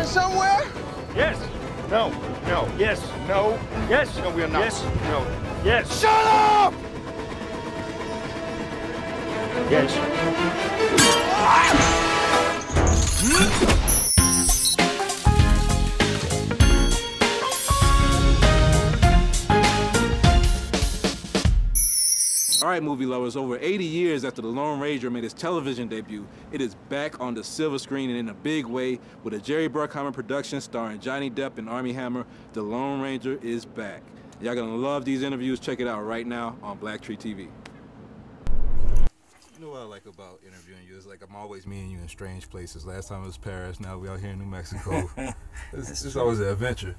somewhere? Yes. No. No. Yes. No. Yes. No, we are not. Yes. No. Yes. Shut up! Yes. All right, movie lovers, over 80 years after The Lone Ranger made his television debut, it is back on the silver screen and in a big way with a Jerry Bruckheimer production starring Johnny Depp and Armie Hammer. The Lone Ranger is back. Y'all gonna love these interviews. Check it out right now on BlackTree TV. You know what I like about interviewing you is like I'm always meeting you in strange places. Last time it was Paris, now we're out here in New Mexico. It's always an adventure.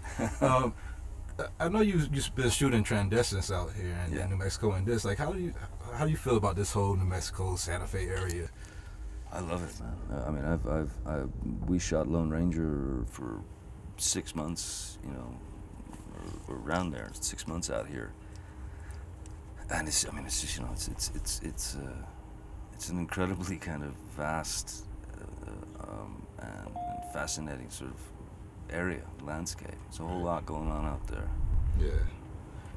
I know you've been shooting Transcendence out here in New Mexico and this. Like, how do you feel about this whole New Mexico, Santa Fe area? I love it, man. I mean, we shot Lone Ranger for 6 months, you know, or around there, 6 months out here. And it's just, you know, it's an incredibly kind of vast and fascinating sort of area, landscape. There's a whole lot going on out there. Yeah.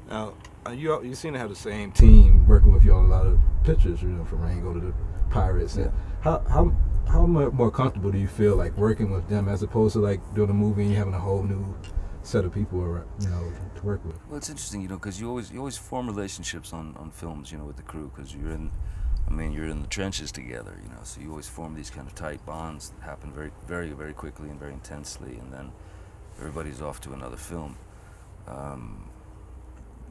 Now, you seem to have the same team working with you on a lot of pictures, you know, from Rango to the Pirates. Yeah. How much more comfortable do you feel like working with them as opposed to like doing a movie and you having a whole new set of people, you know, to work with? Well, it's interesting, you know, because you always form relationships on films, you know, with the crew, because you're in the trenches together, you know, so you always form these kind of tight bonds that happen very quickly and very intensely, and then everybody's off to another film.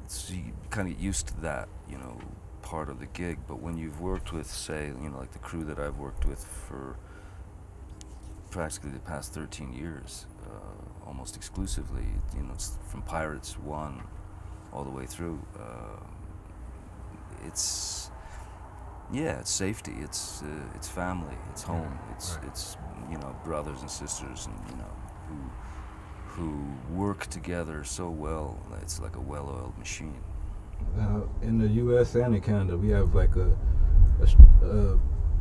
So you kind of get used to that, you know, part of the gig. But when you've worked with, say, you know, like the crew that I've worked with for practically the past 13 years, almost exclusively, you know, it's from Pirates 1 all the way through, it's safety, it's family, it's home, it's you know, brothers and sisters, and you know, who work together so well. It's like a well-oiled machine. Now, in the U.S. and in Canada, we have like a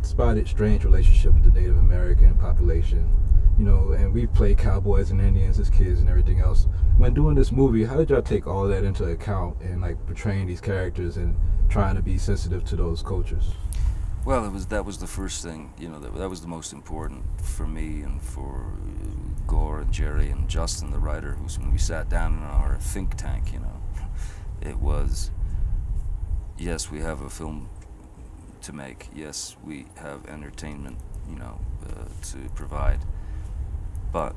spotted strange relationship with the Native American population, you know, and we play cowboys and Indians as kids and everything else. When doing this movie, how did y'all take all that into account and like portraying these characters and trying to be sensitive to those cultures? Well, that was the first thing, you know, that was the most important for me and for Gore and Jerry and Justin, the writer, when we sat down in our think tank, you know, it was, yes, we have a film to make, yes, we have entertainment, you know, to provide, but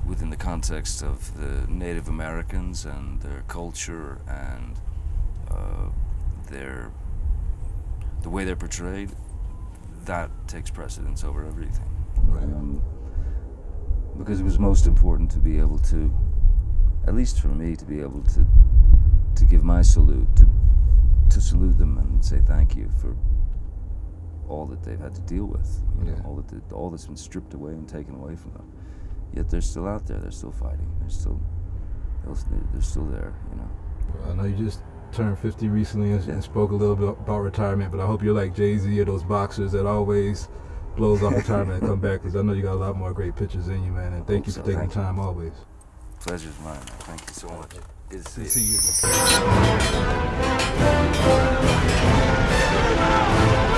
within the context of the Native Americans and their culture and the way they're portrayed, that takes precedence over everything. Right. Because it was most important to be able to, at least for me, to be able to give my salute, to salute them and say thank you for all that they've had to deal with, you know, all that's been stripped away and taken away from them. Yet they're still out there, they're still fighting, they're still there, you know. Well, I know you just turned 50 recently and spoke a little bit about retirement, but I hope you're like Jay-Z or those boxers that always blows off retirement and come back, because I know you got a lot more great pictures in you, man, and thank you for taking the time always. Pleasure's mine, man. Thank you so much. Good to see you.